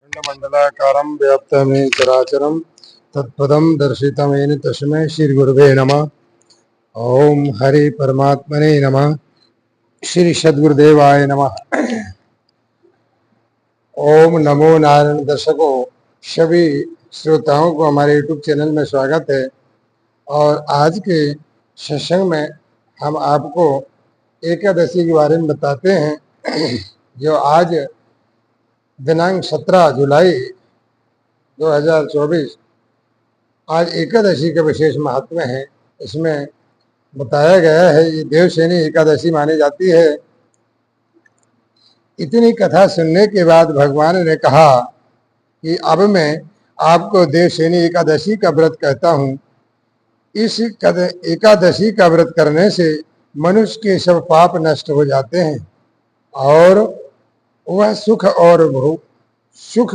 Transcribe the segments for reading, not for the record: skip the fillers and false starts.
खण्डमण्डलाकारं व्याप्तमेन चराचरं तत्पदं दर्शितमेन तस्मै श्रीगुरुवे नमः। ओम हरि परमात्मने नमः। श्री सद्गुरुदेवाय नमः। ओम नमो नारायण। दर्शकों, सभी श्रोताओं को हमारे यूट्यूब चैनल में स्वागत है। और आज के सत्संग में हम आपको एकादशी के बारे में बताते हैं, जो आज दिनांक 17 जुलाई 2024 आज एकादशी का विशेष महत्व है। इसमें बताया गया है ये देवशयनी एकादशी मानी जाती है। इतनी कथा सुनने के बाद भगवान ने कहा कि अब मैं आपको देवशयनी एकादशी का व्रत कहता हूँ। इस एकादशी का व्रत करने से मनुष्य के सब पाप नष्ट हो जाते हैं और वह सुख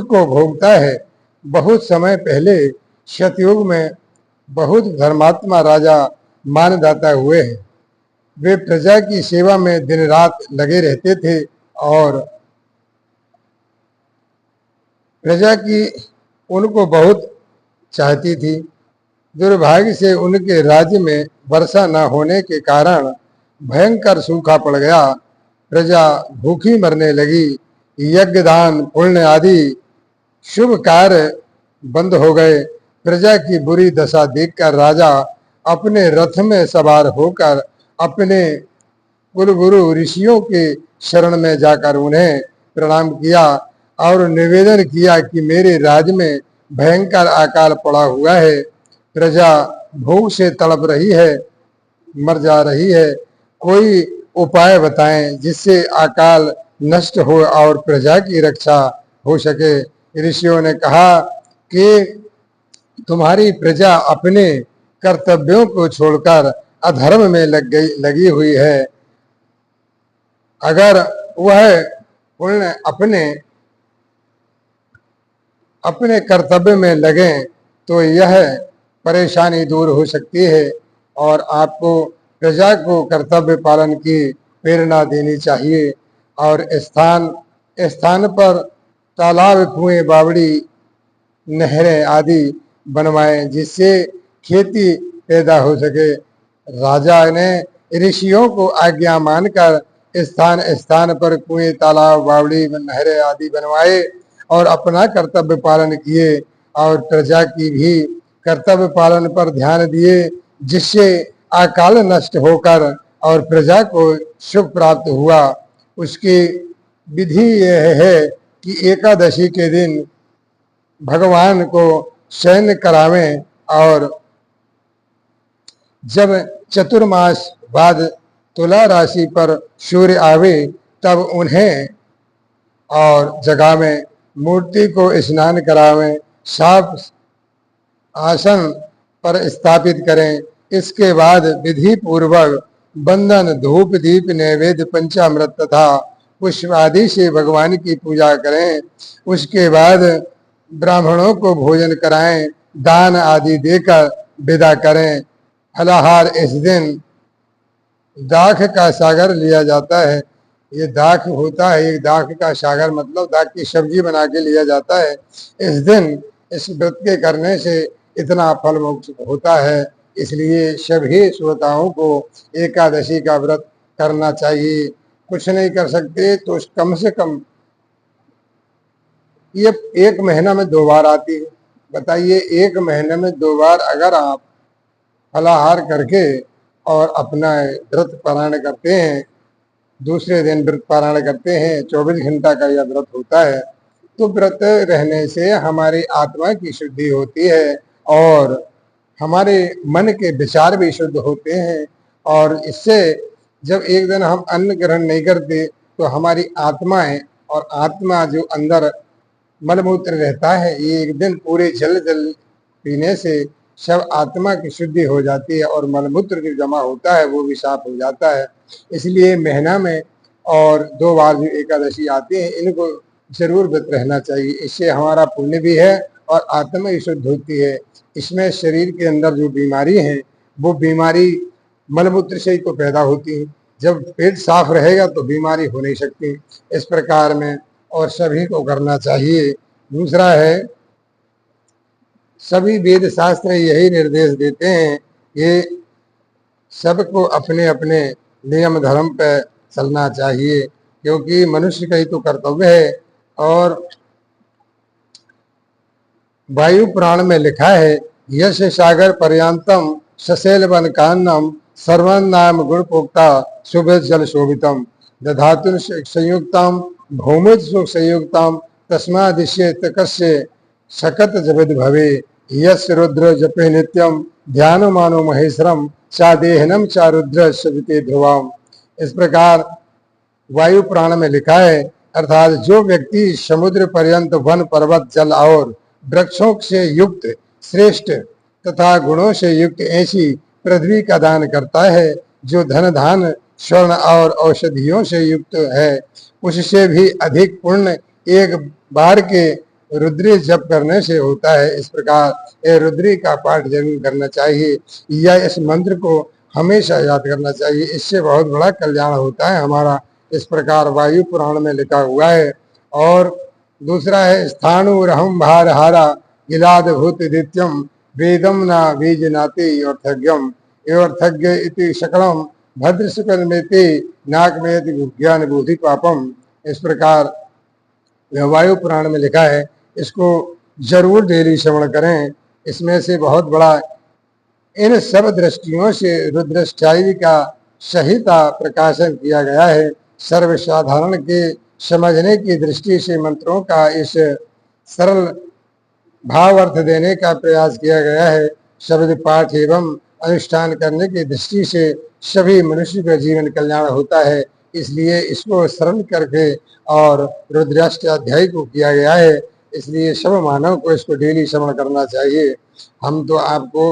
को भोगता है। बहुत समय पहले सतयुग में बहुत धर्मात्मा राजा मानदाता हुए हैं। वे प्रजा की सेवा में दिन रात लगे रहते थे और प्रजा की उनको बहुत चाहती थी। दुर्भाग्य से उनके राज्य में वर्षा न होने के कारण भयंकर सूखा पड़ गया। प्रजा भूखी मरने लगी। यज्ञ दान पुण्य आदि शुभ कार्य बंद हो गए। प्रजा की बुरी दशा देखकर राजा अपने रथ में सवार होकर अपने कुलगुरु ऋषियों के शरण में जाकर उन्हें प्रणाम किया और निवेदन किया कि मेरे राज्य में भयंकर अकाल पड़ा हुआ है। प्रजा भूख से तड़प रही है, मर जा रही है। कोई उपाय बताएं जिससे अकाल नष्ट हो और प्रजा की रक्षा हो सके। ऋषियों ने कहा कि तुम्हारी प्रजा अपने कर्तव्यों को छोड़कर अधर्म में लगी हुई है। अगर वह पुण्य अपने कर्तव्य में लगे तो यह परेशानी दूर हो सकती है और आपको प्रजा को कर्तव्य पालन की प्रेरणा देनी चाहिए। और स्थान स्थान पर तालाब, कुएं, बावड़ी, नहरें आदि बनवाएं जिससे खेती पैदा हो सके। राजा ने ऋषियों को आज्ञा मानकर स्थान स्थान पर कुएं, तालाब, बावड़ी, नहरें आदि बनवाए और अपना कर्तव्य पालन किए और प्रजा की भी कर्तव्य पालन पर ध्यान दिए, जिससे अकाल नष्ट होकर और प्रजा को सुख प्राप्त हुआ। उसकी विधि यह है कि एकादशी के दिन भगवान को शयन करावें और जब चतुर्मास बाद तुला राशि पर सूर्य आवे तब उन्हें और जगावें। मूर्ति को स्नान करावें, साफ आसन पर स्थापित करें। इसके बाद विधि पूर्वक बंधन, धूप, दीप, नैवेद्य, पंचामृत तथा पुष्प आदि से भगवान की पूजा करें। उसके बाद ब्राह्मणों को भोजन कराएं, दान आदि देकर विदा करें। फलाहार इस दिन दाख का सागर लिया जाता है। ये दाख होता है, एक दाख का सागर मतलब दाख की सब्जी बना के लिया जाता है। इस दिन इस व्रत के करने से इतना फल मोक्ष होता है। इसलिए सभी श्रोताओं को एकादशी का व्रत करना चाहिए। कुछ नहीं कर सकते तो कम से कम ये एक महीना में 2 बार आती है। बताइए, एक महीने में 2 बार अगर आप फलाहार करके और अपना व्रत पारायण करते हैं, दूसरे दिन व्रत पारायण करते हैं, 24 घंटा का यह व्रत होता है, तो व्रत रहने से हमारी आत्मा की शुद्धि होती है और हमारे मन के विचार भी शुद्ध होते हैं। और इससे जब एक दिन हम अन्न ग्रहण नहीं करते तो हमारी आत्माएं और आत्मा जो अंदर मलमूत्र रहता है, ये एक दिन पूरे जल पीने से सब आत्मा की शुद्धि हो जाती है और मलमूत्र जो जमा होता है वो भी साफ हो जाता है। इसलिए महीना में और 2 बार जो एकादशी आती है, इनको जरूर व्रत रहना चाहिए। इससे हमारा पुण्य भी है और आत्मा भी शुद्ध होती है। इसमें शरीर के अंदर जो बीमारी है वो बीमारी मलमूत्र से ही तो पैदा होती है। जब पेट साफ रहेगा तो बीमारी हो नहीं सकती। इस प्रकार में और सभी को करना चाहिए। दूसरा है, सभी वेद शास्त्र यही निर्देश देते हैं कि सबको अपने अपने नियम धर्म पर चलना चाहिए, क्योंकि मनुष्य का ही तो कर्तव्य है। और वायु पुराण में लिखा है, यश सागर पर्यंतम सशैल वन कान्नम सर्वनाम गुण पोक्ता शुभ जल शोभितम दधातु संयुक्तम भौमित सुख संयुक्तम तस्मादिश्य तकस्य शकत जविद भवे यश रुद्र जपे नित्यम ध्यान मानो महेश्वरम चादेहनम चारुद्र सविते ध्रुवाम। इस प्रकार वायु पुराण में लिखा है, अर्थात जो व्यक्ति समुद्र पर्यंत वन पर्वत जल और वृक्षों से युक्त श्रेष्ठ तथा गुणों से युक्त ऐसी पृथ्वी का दान करता है जो धन धान स्वर्ण और औषधियों से युक्त है, उससे भी अधिक पुण्य एक बार के रुद्री जप करने से होता है। इस प्रकार ये रुद्री का पाठ जरूर करना चाहिए या इस मंत्र को हमेशा याद करना चाहिए, इससे बहुत बड़ा कल्याण होता है हमारा। इस प्रकार वायु पुराण में लिखा हुआ है। और दूसरा है, स्थाणुरहम भार हारा गिलाद भूत दित्यम वेदम ना बीज नाति योर्थज्ञम योर्थज्ञ इति शकलम भद्र शुक्ल मेति नाक में ज्ञान बुद्धि पापम। इस प्रकार वायु पुराण में लिखा है, इसको जरूर डेली श्रवण करें। इसमें से बहुत बड़ा इन सब दृष्टियों से रुद्रष्टाई का सहिता प्रकाशन किया गया है। सर्वसाधारण के समझने की दृष्टि से मंत्रों का इस सरल भाव अर्थ देने का प्रयास किया गया है। शब्द पाठ एवं अनुष्ठान करने की दृष्टि से सभी मनुष्य का जीवन कल्याण होता है, इसलिए इसको सरल करके और रुद्राष्टाध्याय को किया गया है। इसलिए सब मानव को इसको डेली श्रवण करना चाहिए। हम तो आपको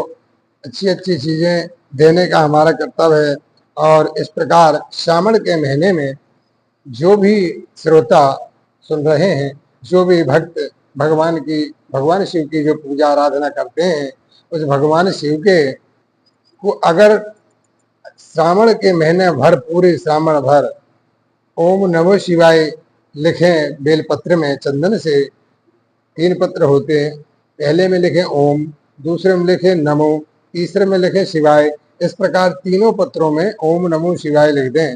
अच्छी अच्छी चीजें देने का हमारा कर्तव्य है। और इस प्रकार श्रावण के महीने में जो भी श्रोता सुन रहे हैं, जो भी भक्त भगवान शिव की जो पूजा आराधना करते हैं, उस भगवान शिव के को अगर श्रावण के महीने भर, पूरे श्रावण भर ओम नमो शिवाय लिखें, बेलपत्र में चंदन से 3 पत्र होते हैं, पहले में लिखें ओम, दूसरे में लिखें नमो, तीसरे में लिखें शिवाय। इस प्रकार तीनों पत्रों में ओम नमो शिवाय लिख दें।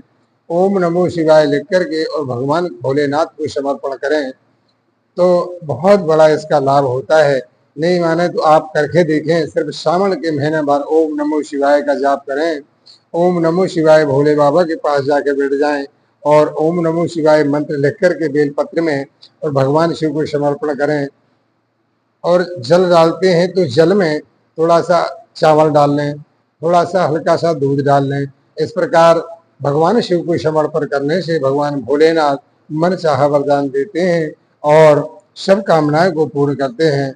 ओम नमो शिवाय लिख करके और भगवान भोलेनाथ को समर्पण करें तो बहुत बड़ा इसका लाभ होता है। नहीं माने तो आप करके देखें, सिर्फ श्रावण के महीने भर ओम नमो शिवाय का जाप करें। ओम नमो शिवाय भोले बाबा के पास जाके बैठ जाएं और ओम नमो शिवाय मंत्र लिख करके बेलपत्र में और भगवान शिव को समर्पण करें। और जल डालते हैं तो जल में थोड़ा सा चावल डाल लें, थोड़ा सा हल्का सा दूध डाल लें। इस प्रकार भगवान शिव को समर्पण करने से भगवान भोलेनाथ मन चाहा वरदान देते हैं और सब कामनाएं को पूर्ण करते हैं।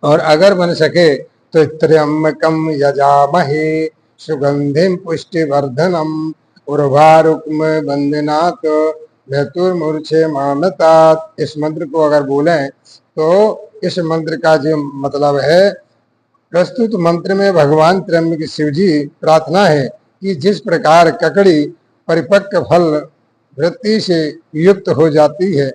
और अगर बन सके तो त्र्यंबकम यजामहे सुगंधिम पुष्टिवर्धनम उर्वारुक्म बंदनात् धतुर्मूर्छे मानतात। इस मंत्र को अगर बोलें तो इस मंत्र का जो मतलब है, प्रस्तुत मंत्र में भगवान त्र्यंबक शिव जी प्रार्थना है कि जिस प्रकार ककड़ी परिपक्व फल वृत्ति से युक्त हो जाती है,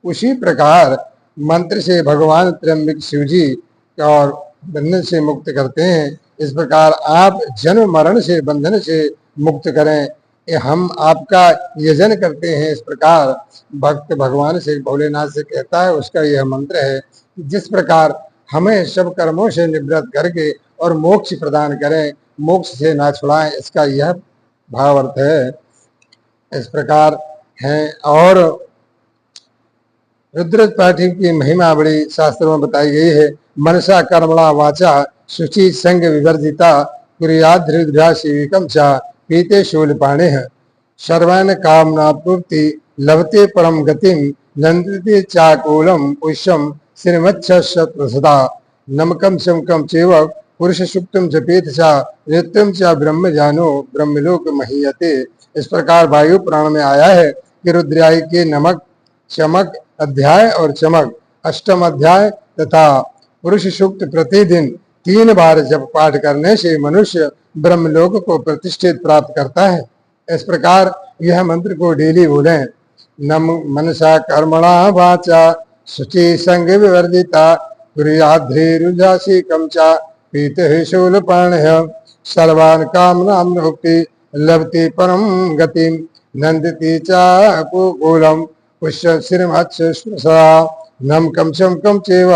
उसी प्रकार मंत्र से भगवान त्र्यंबक शिव जी और बंधन से मुक्त करते हैं। इस प्रकार आप जन्म मरण से बंधन से मुक्त करें, ये हम आपका यजन करते हैं। इस प्रकार भक्त भगवान से भोलेनाथ से कहता है, उसका यह मंत्र है। जिस प्रकार हमें सब कर्मों से निवृत्त करके और मोक्ष प्रदान करें, मोक्ष से ना छुड़ाएं, इसका यह भाव अर्थ है। इस प्रकार है। और रुद्र पाठी की महिमा बड़ी शास्त्रों में बताई गई है। मनसा कर्मणा वाचा शुचि संग विवर्जिता कुरियाद्रुद्रा शिविकम चा पीते शूलपाणे सर्वान कामना पूर्ति लभते परम गतिम नंदते चाकूलम पुष्यम श्रीमच्छदा नमकम शमकम चेव पुरुष सुक्तम जपेत चा नृत्यम चा ब्रह्म जानो ब्रह्मलोक महीयते। इस प्रकार वायु पुराण में आया है कि रुद्राई के नमक चमक अध्याय और चमक अष्टम अध्याय तथा पुरुष सूक्त प्रतिदिन 3 बार जब पाठ करने से मनुष्य ब्रह्मलोक को प्रतिष्ठित प्राप्त करता है। इस प्रकार यह मंत्र को डेली बोलें। नम मनसा कर्मणा वाचा शुचि संग विवर्जिता तुरीयाध्रीरुजासी कमचा पीते शूलपाण्य सर्वान् कामनाम्नोक्ति लभते परम गतिम नंदती चाकुकूलम पुष्य श्रीमत्स्वसा नम कमचम कम चेव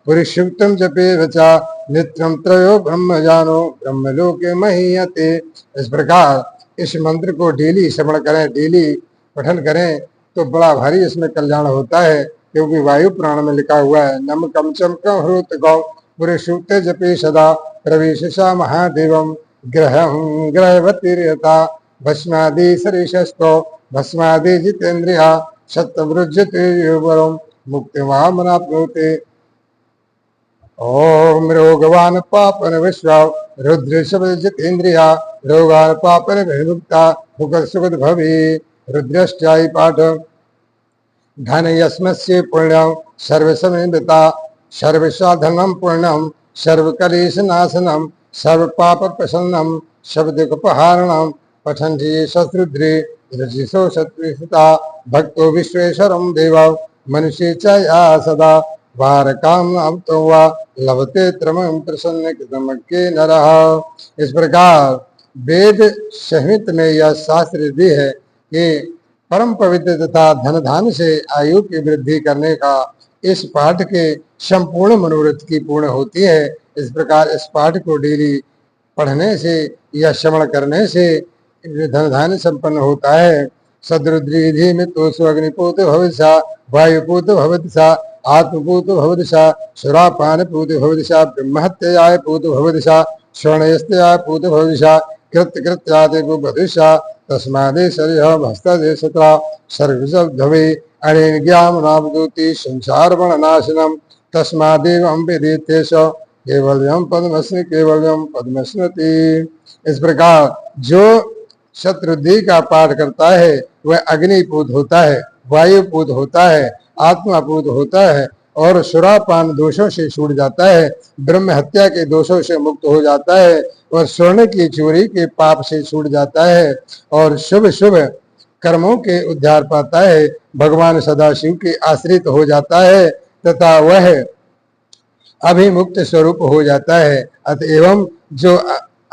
पुरुषुक्तम जपे वचा नित्यम त्रयो ब्रह्म जानो ब्रह्मलोके महीयते। इस प्रकार इस मंत्र को डेली श्रवण करें, डेली पठन करें तो बड़ा भारी इसमें कल्याण होता है, क्योंकि वायु पुराण में लिखा हुआ है नम कमचम कम हृत गौ पुरुषुक्त जपे सदा प्रवेशा महादेवम ग्रह ग्रहवतीर्यता भस्मादि सरिशस्तो भस्मादि जितेन्द्रिया शतवृज्यते वरम मुक्तिमामनाप्नोते। ओम रोगवान पापन विश्वाव रुद्र जितेन्द्रिया रोगान पापन विमुक्ता मुख सुखद भवे। रुद्रश्चाई पाठ धन यस्मस्य पुण्यम सर्वसमेता सर्वसाधनम पूर्णम सर्वकलेश नाशनम सर्व पाप प्रसन्नम शब्दोपहारणम पठन शत्रुद्रे रजिशो शत्रुता भक्तो विश्वेश्वरम देव मनुष्य च या सदा वार काम तो वा लभते त्रम प्रसन्न के नरः। इस प्रकार वेद संहित में यह शास्त्र दी है कि परम पवित्र तथा धन धान से आयु की वृद्धि करने का इस पाठ के संपूर्ण मनोरथ की पूर्ण होती है। इस प्रकार इस पाठ को डेली पढ़ने से या श्रवण करने से धन धान्य संपन्न होता है। सदरुद्रिधि में तो अग्निपूत भविष्या वायुपूत भवदिशा आत्मपूत भवदिशा सुरापान पूत भवदिशा ब्रह्महत्याय पूत भवदिशा स्वर्णयस्त्याय पूत भविष्या कृत्य कृत्यादि भविष्या तस्मादे शरीर भस्तदेशता सर्वभवे अनेन ज्ञाननावदूति संसार नाशनम तस्मादेव विदितेश केवल्यम पद्मस्मि केवल्यम पद्मस्मृति। इस प्रकार जो शत्रुद्धि का पाठ करता है वह अग्निपूत होता है, वायुपूत होता है, आत्मापूत होता है और सुरापान दोषों से छूट जाता है, ब्रह्म हत्या के दोषों से मुक्त हो जाता है और स्वर्ण की चोरी के पाप से छूट जाता है और शुभ शुभ कर्मों के उद्धार पाता है, भगवान सदाशिव के आश्रित हो जाता है तथा वह अभिमुक्त स्वरूप हो जाता है। अतएव जो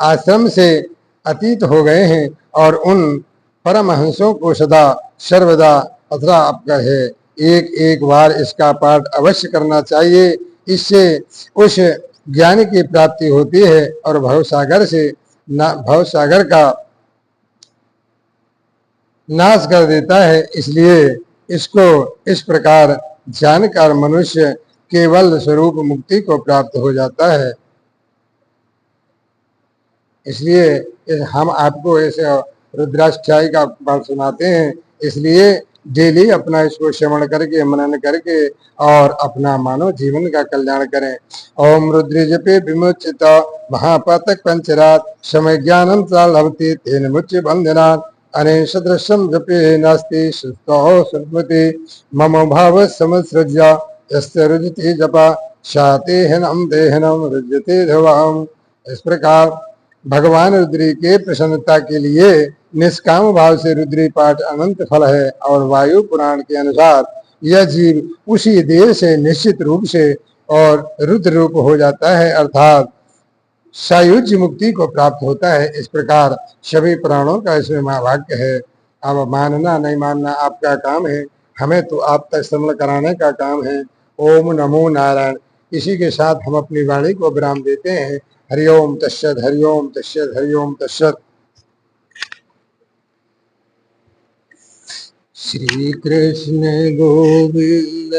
आश्रम से अतीत हो गए हैं और उन परमहंसों को सदा सर्वदा अथवा आपका है एक एक बार इसका पाठ अवश्य करना चाहिए। इससे उस ज्ञान की प्राप्ति होती है और भवसागर का नाश कर देता है। इसलिए इसको इस प्रकार जानकर मनुष्य केवल स्वरूप मुक्ति को प्राप्त हो जाता है। इसलिए हम आपको इस रुद्राष्टक का पाठ सुनाते हैं, इसलिए डेली अपना इसको श्रवण करके मनन करके और अपना मानव जीवन का कल्याण करें। ओम रुद्र जपे विमुचित महापातक पंचरात समय ज्ञानम सा लभते तेन मुच्य बंधनात् अने सदृशम जपे नास्ति सुस्मृति मम भाव समसृज्य यस्य रुजते जपा शाते हनम देहनम रुजते धवाम। इस प्रकार भगवान रुद्री के प्रसन्नता के लिए निष्काम भाव से रुद्री पाठ अनंत फल है और वायु पुराण के अनुसार यह जीव उसी देह से निश्चित रूप से और रुद्र रूप हो जाता है, अर्थात सायुज्य मुक्ति को प्राप्त होता है। इस प्रकार सभी पुराणों का इसमें महावाक्य है। अब मानना नहीं मानना आपका काम है, हमें तो आप तक श्रवण कराने का काम है। ओम नमो नारायण। इसी के साथ हम अपनी वाणी को विराम देते हैं। हरिओम तस्सत्, हरिओम तस्सत्, हरिओम तस्सत्। श्री कृष्ण गोविंद।